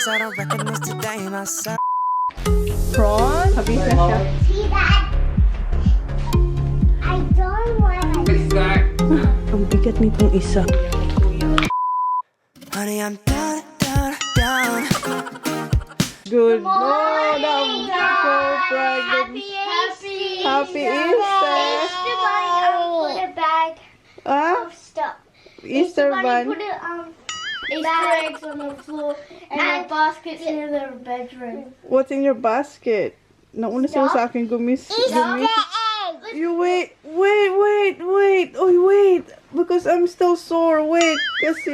I don't recognize today myself. Prawn? Habis na siya. See that? I don't want to. Ang bigat nitong isa. Honey, I'm down, down, down. Good morning! So bright. Happy Easter! Easter bunny, put a bag Ah? of stuff. Easter bun. Put a Easter eggs on the floor and the baskets in the bedroom. What's in your basket? Nauna sila sa akin gumis. eggs. You wait. Oh, wait. Because I'm still sore. Wait. Kasi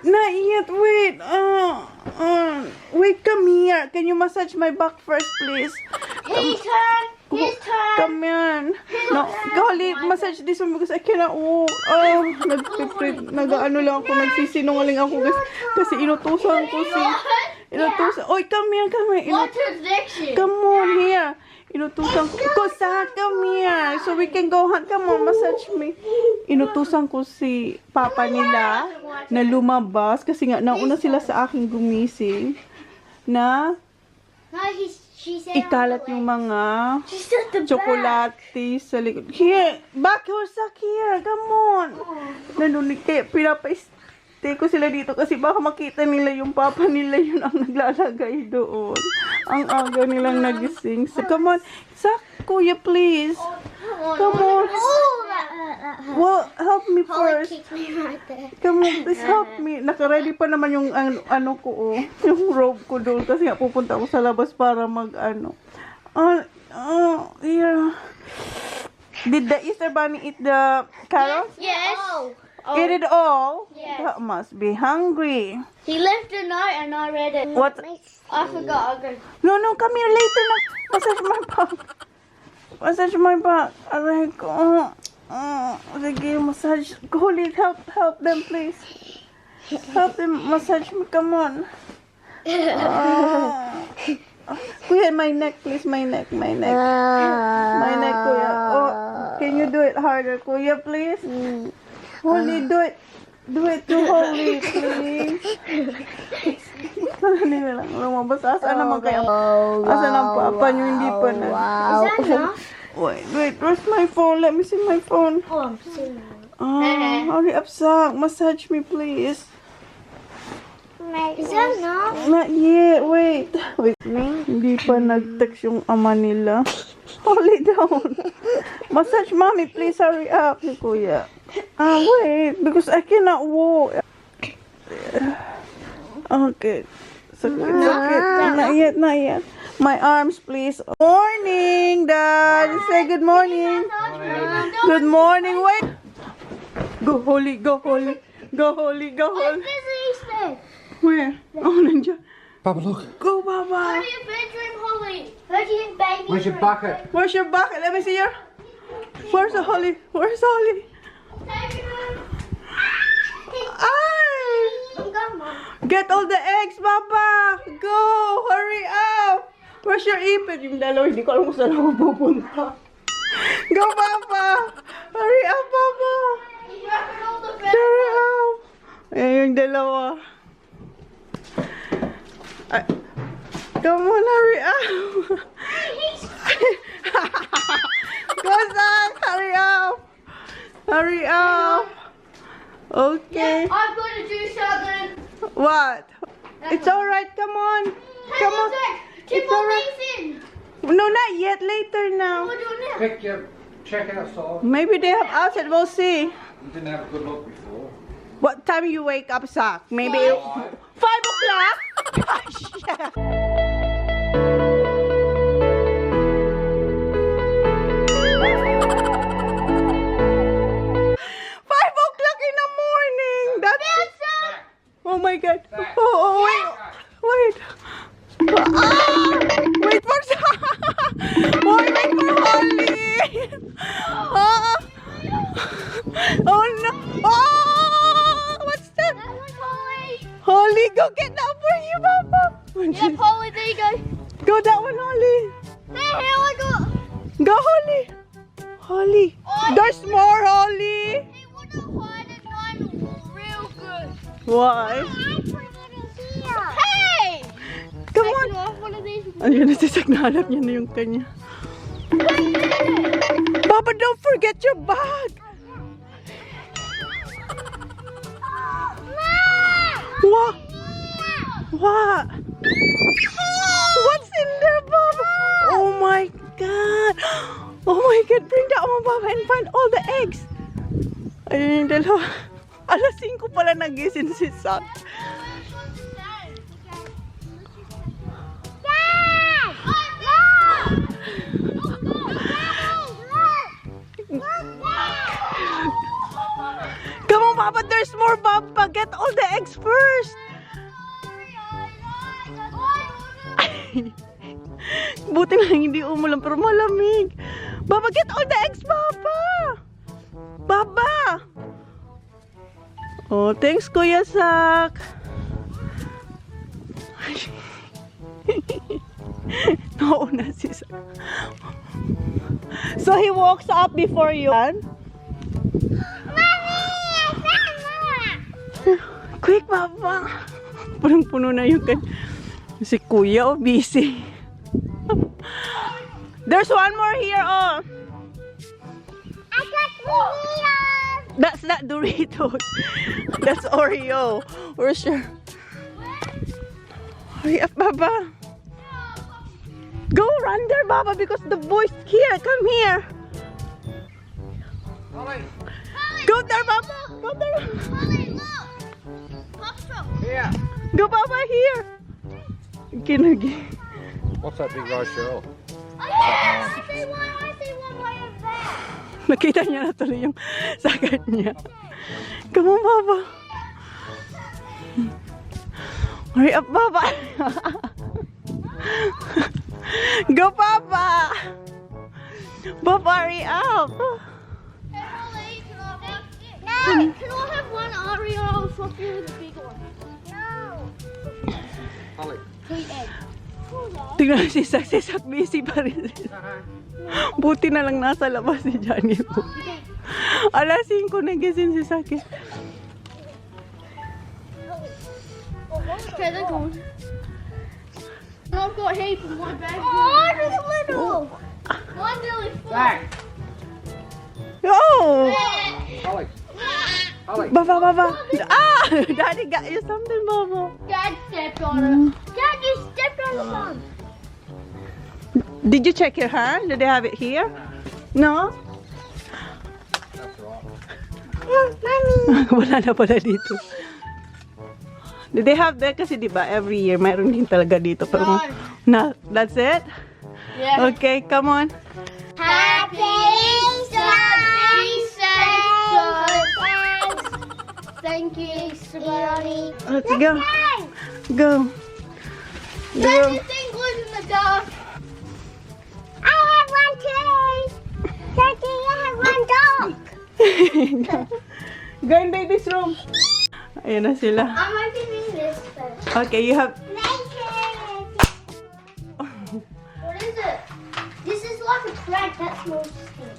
Not yet. Wait. Wait, come here. Can you massage my back first, please? His turn. His turn. Come here. No, golly, massage this one because I cannot walk. Oh, nag-ano lang ako, nagsisinungaling ako kasi inutusan ko si... Inutusan. Oy, come here. What addiction? Come on here. Inutusan ko. Kosa, come here. So we can go hunt. Come on, massage me. Inutusan ko si papa nila na lumabas kasi nga nauna sila sa aking gumising na No, she said ikalat yung mga She's at the tsokolate sa likod. Here, back Kosa, here. Come on. Nanunig kaya pinapa-stay ko sila dito kasi baka makita nila yung papa nila yun ang naglalagay doon. Ang aga nilang nagising. So, come on. Kuya, please. Come on. Well, help me first. kicked me right there. Come on, please help me. Naka-ready pa naman yung ano ko, yung robe ko doon kasi nga pupunta ako sa labas para mag-ano. Yeah. Did the Easter Bunny eat the carrots? Yes. Eat it all? Yes. That must be hungry. He left a note and I read it. What? I forgot. I'll go. No, come here later na. Massage my back. Massage my back. Aray ko. Sige, massage. Holy, help them, please. Help them massage me. Come on. Kuya, my neck, please. My neck. My neck, Kuya. Oh, can you do it harder, Kuya, please? Holy, do it. Do it to Holy, please. Hindi na lang lumabas. Asa naman kayo? Asa ng papa nyo? Hindi pa na. Is that enough? Wait. Where's my phone? Let me see my phone. Oh, I'm seeing Hurry up, Sak. Massage me, please. Is that enough? Not yet. Wait. Hindi pa nag-text yung ama nila. Hold it down. Massage mommy, please. Hurry up. Si Kuya. Wait. Because I cannot walk. Okay. Sakit. Not yet. My arms, please. Morning, Dad. Say good morning. Good morning. Wait. Go, Holy. Go, Holy. Where? Oh, nandiyan. Papa, look. Go, Baba. Go to your bedroom, Holly. Go to your baby. Where's your bucket? Where's your bucket? Let me see your. Where's the Holly? Where's Holly? Ay! Get all the eggs, Papa! Go! Hurry up! Where's your ipit? Yung dalawa, hindi ko alam kung saan ako pupunta. Go, Papa! Hurry up, Papa! Hurry up! Ayan yung dalawa. Ay. Come on, hurry up! Go, Zach! Hurry up! Hurry up! Okay. I'm going to do something. What? It's alright, come on. Come on. Tip It's all alright. these in. No, not yet. Later now. What do we do now? Pick your check outside. Maybe they have outside. We'll see. You didn't have a good look before. What time you wake up, Zach? Maybe 5 o'clock? Shit. 5 o'clock in the morning. That's... Oh my God. Oh, wait. Wait for wait for Holly. Oh no. Oh, what's that? Holly, go get that for you, Papa. Yep, Holly, there you go. Go that one, Holly. There, here I got. Go, Holly. Holly. There's more, Holly. They want to hide it mine real good. Why? I put it here. Ayun na si Sak, nahanap niya na yung kanya. Papa, don't forget your bag! What? What? What's in there, Papa? Oh my God! Oh my God, bring that one, Papa, and find all the eggs! Ayun yung dalawa. Alas 5 pala nagising si Sak. Come on, Papa, there's more, Papa. Get all the eggs first. Buti lang hindi umulan pero malamig. Papa, get all the eggs, Papa. Papa. Oh, thanks, Kuya Sak. Nauna si Sak. So he walks up before you. Quick, Papa. Punong-puno na yung si Kuya, oh, busy. There's one more here, oh. I got Doritos. That's not Doritos. That's Oreo. We're sure. Hurry up, Papa. Go run there, Papa, because the boy's here. Come here. Ollie, Go there, Papa. Go there. Ollie, look. Popsicle. here. Go, Papa, here. Kinagi. What's that big rice shell? Oh, yeah. I see one way over there. Nakita niya na tuloy yung sagat niya. Come on, Papa. Hurry up, Papa. Go, Papa. Papa, hurry up. Hey, Ollie, can I have... No, can I have one Oreo? I'll swap you with a big one. No. Ollie. 3 eggs. Tingnan si Sak busy pa rin. Buti na lang nasa labas si Johnny po. Alas 5 nagising si Sak. Okay, they're gone. And I've got heaps in my bag. Oh, there's a little. Mine's only 4. Back. Oh! Ollie. Ollie. Baba. Ah! Daddy got you something, Baba. Dad stepped on it. Dad, you stepped on the bun. Did you check your hand? Do they have it here? No? That's right. Wala na pala dito. Do they have that? Kasi diba, every year, mayroon din talaga dito. Pero, no, that's it? Yeah. Okay, come on. Happy Easter! Thank you, Easter Bunny. Let's go. Go. There's Go. this thing glued in the dark. I have one too. Daddy, I have one dog. Go in baby's room. Ayan na sila. I'm opening this first. Okay, you have... What is it? This is like a crack. That smells good.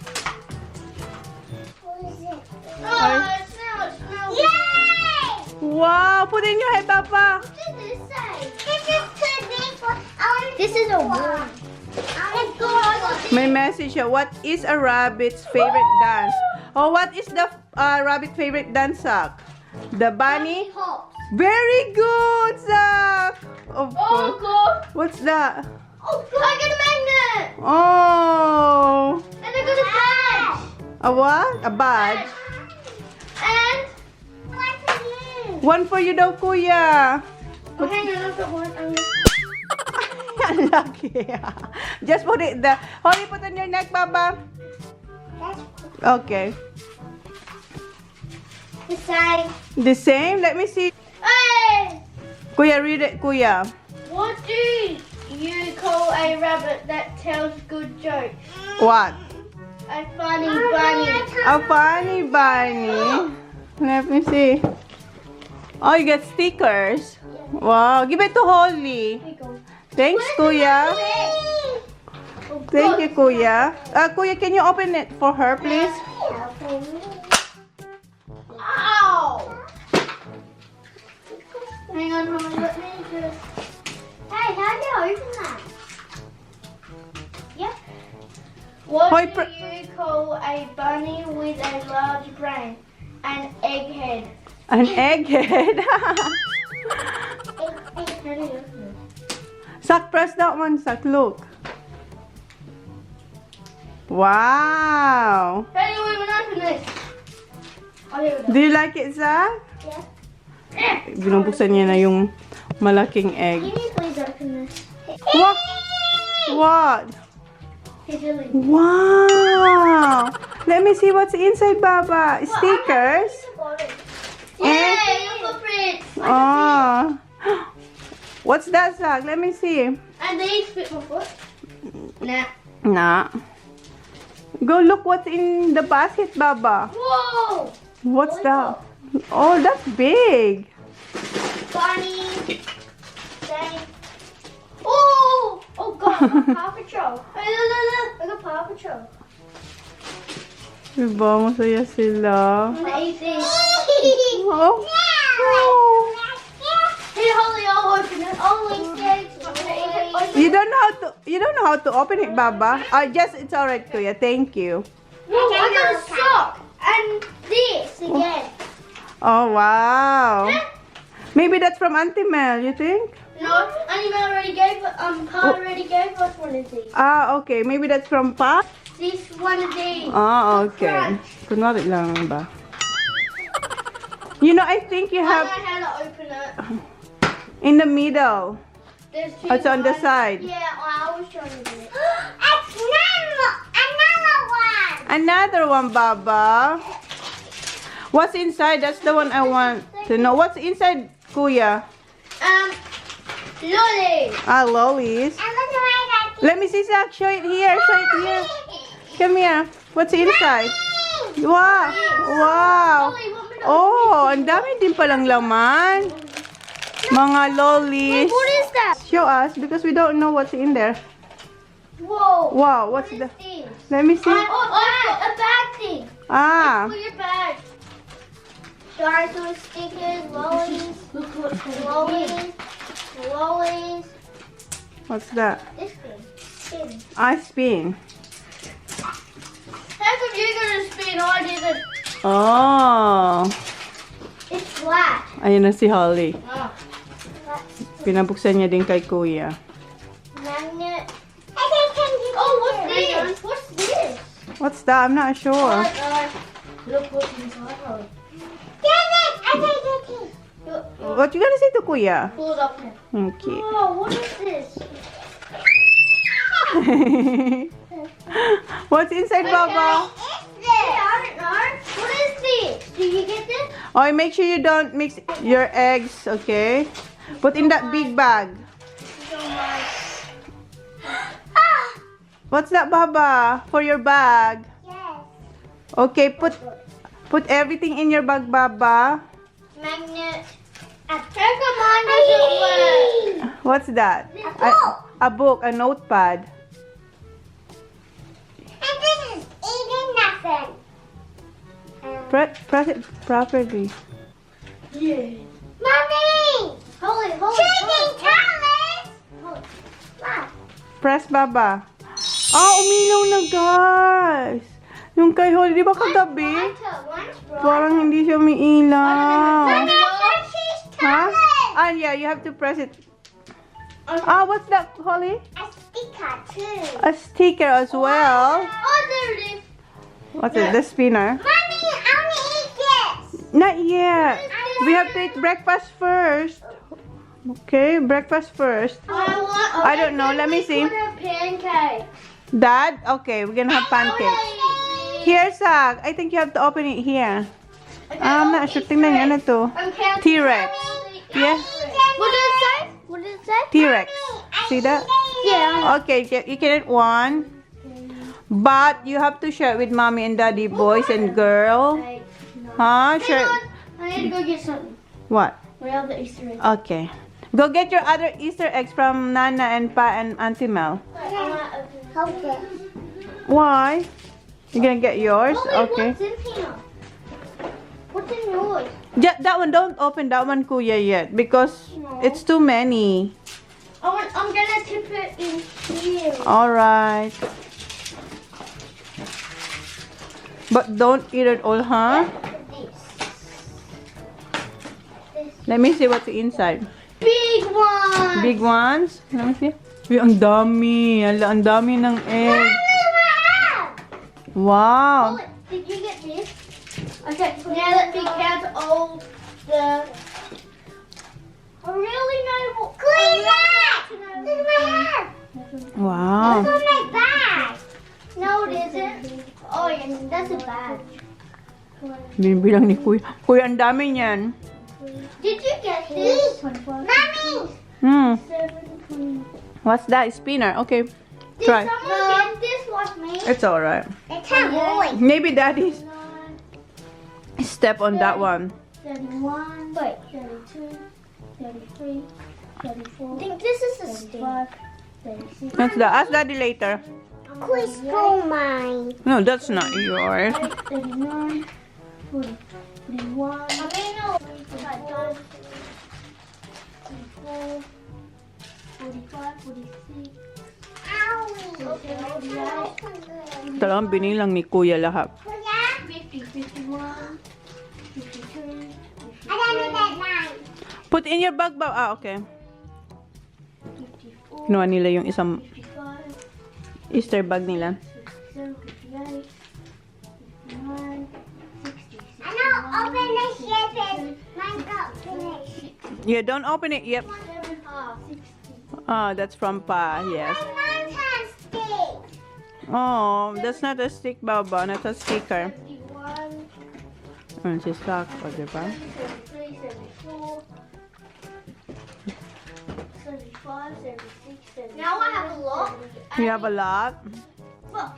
What is it? Oh, it smells. Yay! Wow! Put in your head, Papa. What did this say? This is too big for... This is a one. May message siya. What is a rabbit's favorite dance? Oh, what is the rabbit favorite dance, Sak? The bunny? Hops. Very good, Sak! Of Oh, course. God. What's that? Oh, I got a magnet. Oh! And I got a badge. A what? A badge? And... One for you. One for you daw, Kuya. Oh, hang on, I've got one. Lucky. Just put it there. Holly, put on your neck, Baba. Okay. The same. The same? Let me see. Hey! Kuya, read it, Kuya. What do you call a rabbit that tells good jokes? What? A funny bunny. A funny bunny. Let me see. Oh, you get stickers. Wow. Give it to Holly. Here you go. Thanks, Kuya. Oh, Thank you, Kuya. Kuya, can you open it for her, please? Ow! Hang on, let me just... Hey, how do you open that? What Hoy, do you call a bunny with a large brain? An egghead. An egghead. Sak, press that one, Sak. Look. Wow. Hey, we will open this. Oh, here we go. Do you like it, Sak? Yeah. Binubuksan niya na yung malaking egg. Can you please open this? What? What? Hey, Julie. Wow. Let me see what's inside, Baba. Stickers. Yeah, your footprints. Oh. What's that, Sak? Let me see. And these fit my foot. Nah. Nah. Go look what's in the basket, Baba. Whoa! What's that? Oh, that's big. Bunny. Dang. Oh! Oh God! Paw Patrol. Hey, look! I got Paw Patrol. Diba, masaya sila. I'm gonna eat this. Oh. Oh. Hey, Holly, I'll open it. Only six. I'm gonna eat it. Open You don't know how to open it, Baba. Yes, it's alright, Kuya. Thank you. Whoa, I got a sock and this again. Oh, wow. Maybe that's from Auntie Mel, you think? No, Animal already gave Pa already gave us one of these. Ah, okay. Maybe that's from Pa? This one of these. Ah, okay. Kunwari lang ba? You know, I think you I have know how to open it. in the middle. There's two. It's on the ones. side. Yeah, I was trying to do it. Another one. Another one, Baba. What's inside? That's the one I want to know. What's inside, Kuya? Lolly. Ah, lollies. Let me see, Zach. Show it here. Show it here. Come here. What's inside? Wow. Wow. Oh, ang dami din palang laman. Mga lollies. What is that? Show us because we don't know what's in there. Whoa. Wow, what's What the... is this? Let me see. A bag thing. Ah. For your bag. Dinosaur stickers, lollies, lollies, lollies. What's that? This thing. Spin. I spin. How come you're gonna spin? I didn't. Oh. It's flat. Ayun na si Holly. Oh. Pinabuksan niya din kay Kuya. Magnet. Oh, what's this? What's this? What's that? I'm not sure. Oh, look what's inside. Look, What you gonna say to Kuya? pull it up here. Okay. Oh, what is this? What's inside, Baba? Yeah, I don't know. What is this? Do you get this? Oh, make sure you don't mix your eggs, okay? Put in that big bag. What's that, Baba? For your bag. Yes. Okay, put everything in your bag, Baba. Magnet. Check them on the What's that? A book, a notepad. And this is even nothing. Press it properly. Yeah. Mommy! Holy. Chicken Thomas! Wow. Press, Baba. Ah, umilaw na, guys. Yung kay Holly, di ba kagabi? Parang hindi siya umiilaw. Ha? Ah, yeah, you have to press it. Ah, what's that, Holly? A sticker too. A sticker as well. Oh, there it is. What's it? The spinner? Mommy, I want to eat this. Not yet. We have to eat breakfast first. Okay, breakfast first. I don't know. Let me see. Pancake. Dad? Okay, we're gonna have pancakes. Here, Zach. I think you have to open it here. I'm not sure. Tingnan niyo, ano to? T-Rex. Yeah. What did it say? What did it say? T-Rex. See that? Yeah. Okay, you can eat one. But you have to share it with mommy and daddy, boys and girl. Huh? Share. I need to go get something. What? We have the Easter egg. Okay. Go get your other Easter eggs from Nana and Pa and Auntie Mel. Okay. Why? You're gonna get yours? Okay. What's in here? What's in yours? That one, don't open that one, Kuya, yet. Because it's too many. I'm gonna tip it in here. Alright. But don't eat it all, huh? This. Let me see what's inside. Big one. Big ones? Let me see. Uy, ang dami. Ang dami ng egg. Wow. Did you get this? Okay, now let me count all the. I really know what. Clean that! Look at my hair! Wow. That's on my bag! No, it isn't. Oh, yes, that's a bag. Binibilang ni Kuya. Kuya, ang dami niyan. Did you get this? Mommy! Hmm. 7, 20. What's that? Spinner. Okay. Did Try. someone get this like me? It's alright. It's a boy. Maybe daddy's step on that one. 31, wait, 32, 33, 34. I think this is a stick. 36. That's that. Ask daddy later. Quiz for mine. No, that's not yours. 39, 40, 41. I mean, no. 44, 45, 46. Ito lang binilang ni Kuya lahat. 50, 51, 52, 53, Put in your bag ba? Ah, okay. 54, Kinuha nila yung isang 55, Easter bag nila. 57, 58, 59, 60. I know, open the ship and mine got finished. Yeah, don't open it. Yep. 60. Ah, that's from Pa. Yes. Mine has sticks. Oh, that's not a stick, Baba. That's a sticker. 71, Ano si stock? O, diba? 73, 74, 75, 76, 77. Now I have a lot. You have a lot?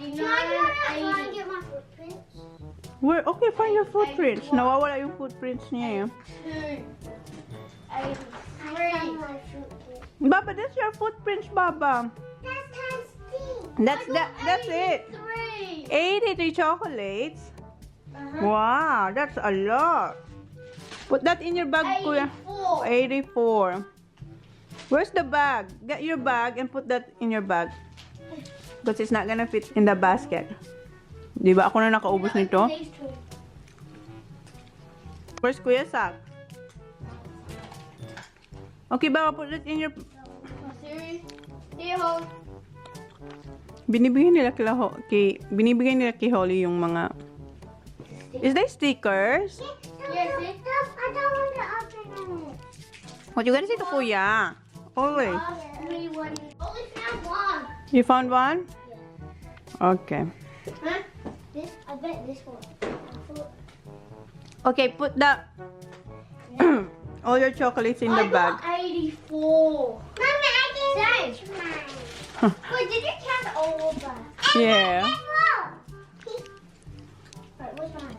59, 80. Get my footprints? Where? Okay, find your footprints. Nawawala yung footprints niya. 2, 83. Baba, that's your footprints, Baba. That's times 10. That's it. 83 chocolates. Wow, that's a lot. Put that in your bag, Kuya. 84. Where's the bag? Get your bag and put that in your bag. Because it's not gonna fit in the basket. Di ba ako na nakaubos nito? Where's Kuya Sak? Okay, Baba, put it in your... Binibigyan nila binibigyan nila kay Holly yung mga... Is they stickers? Yes, I don't want to open it. What you gonna say to Kuya? Holly. Only found one. You found one? Okay. Huh? This? I bet this one. Okay, put the... all your chocolates in the I bag. got 84. Mommy, I didn't touch mine. Wait, did you count all of that? Yeah. Wait, which one?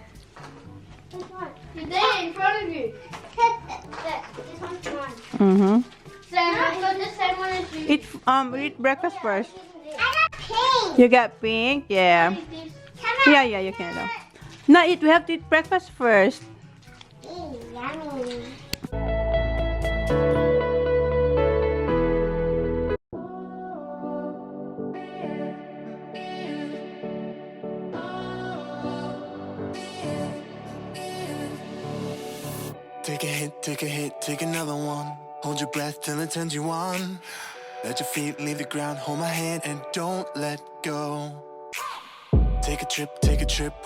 Which one? You're there in front of you. This one's mine. Mm-hmm. Same, I got the same one as you. Eat breakfast first. I got pink. You got pink? Yeah. Yeah, you can. No, we have to eat breakfast first. Yummy. Take a hit, take another one. Hold your breath till it turns you on. Let your feet leave the ground, hold my hand and don't let go. Take a trip,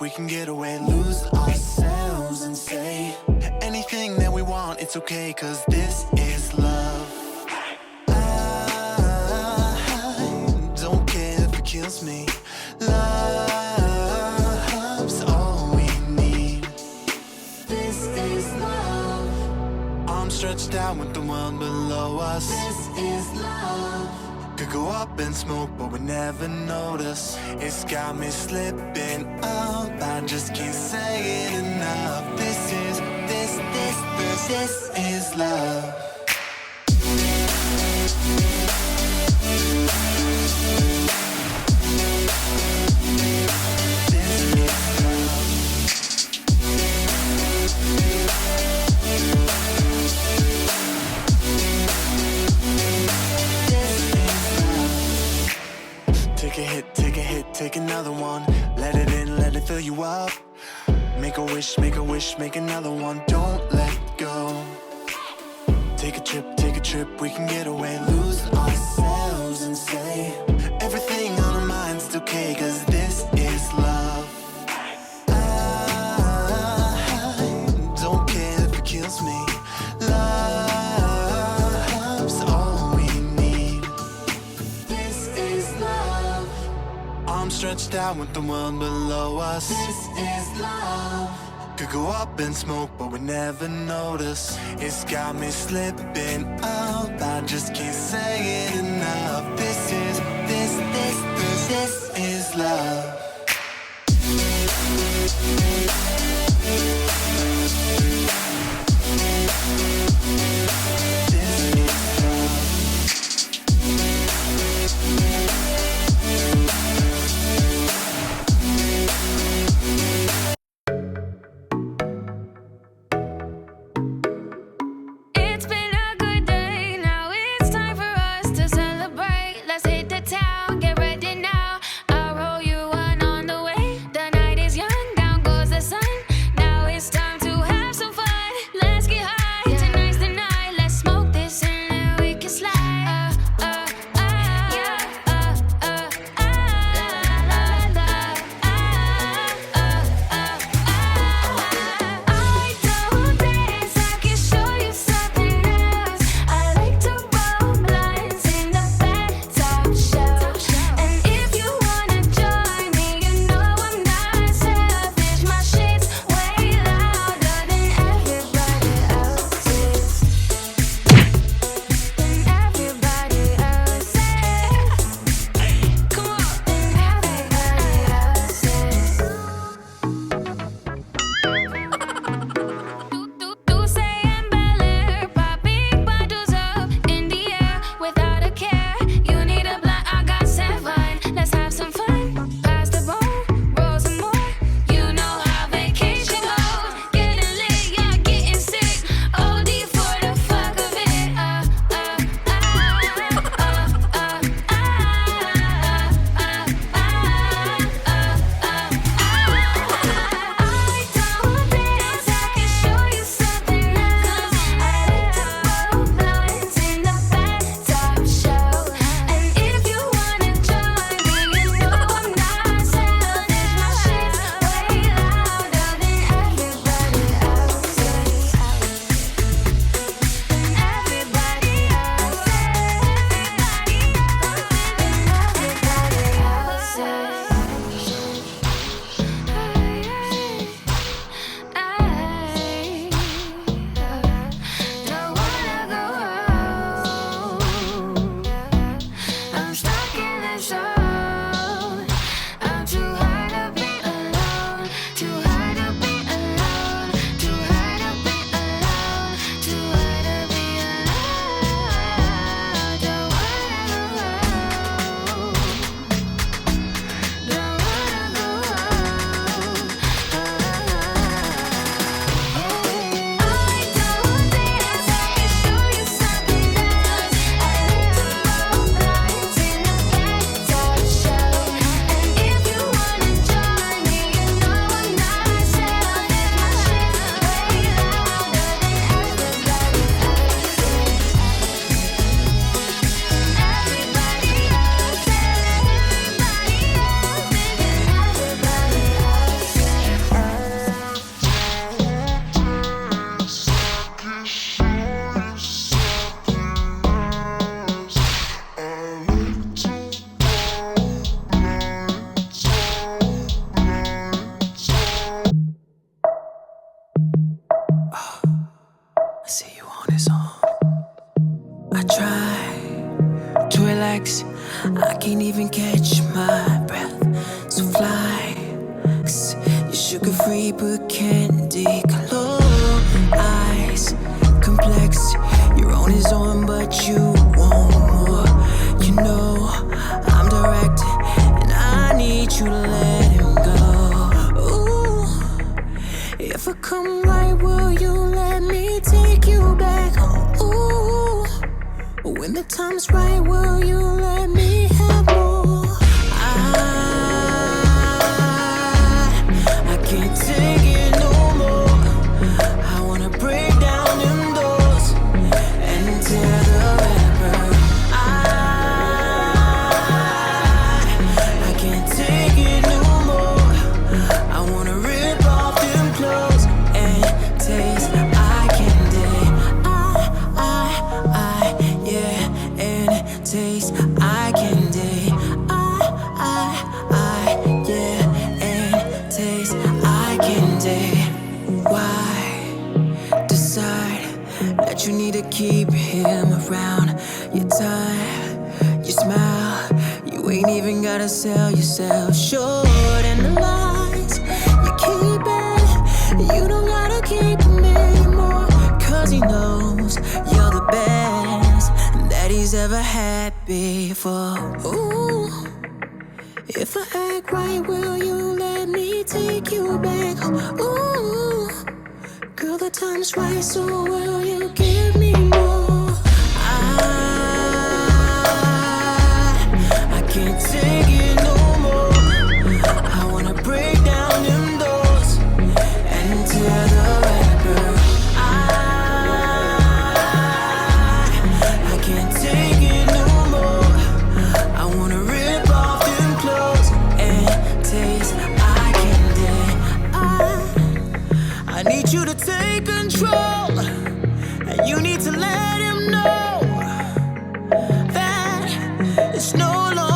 we can get away, lose ourselves and say anything that we want, it's okay, cause this is love. I don't care if it kills me. Love's all we need. This is love. Arms stretched out with the world below us. This is love. Could go up in smoke, but we never notice. It's got me slipping up. I just can't say it enough. This is love. Take a hit, take another one. Let it in, let it fill you up. Make a wish, make another one. Don't let go. Take a trip, we can get away. Lose ourselves and say everything on our mind's okay, 'cause this is love. I don't care if it kills me. Love's all we need. This is love. Arms stretched out with the world below us. This is love. Could go up in smoke, but we never notice. It's got me slipping up. I just can't say it enough. This is love. It's been a good day, now it's time for us to celebrate. Let's hit the town, get ready now. I'll roll you one on the way. The night is young, down goes the sun. Now it's time to have some fun. Let's get high, tonight's the night. Let's smoke this and then we can slide. I can't even catch my breath. So fly, 'cause you're sugar-free but candy color. Eyes, complex, your own is on but you want more. You know I'm direct and I need you to let him go. Ooh, if I come right, will you let me take you back home? Ooh, when the time's right, will you let me have more? eye candy. Yeah, and taste eye candy. Why decide that you need to keep him around? Your time, your smile, you ain't even gotta sell yourself short. And the lies you keep it, you don't gotta keep him anymore. Cause he knows you're the best that he's ever had before. Ooh, if I act right, will you let me take you back? Ooh, girl, the time's right, so will you give me more? I can't take it no more. I wanna break down them doors and tear the wrapper. I can't take it no more. I wanna rip off them clothes and taste eye candy. I need you to take control, and you need to let him know that it's no longer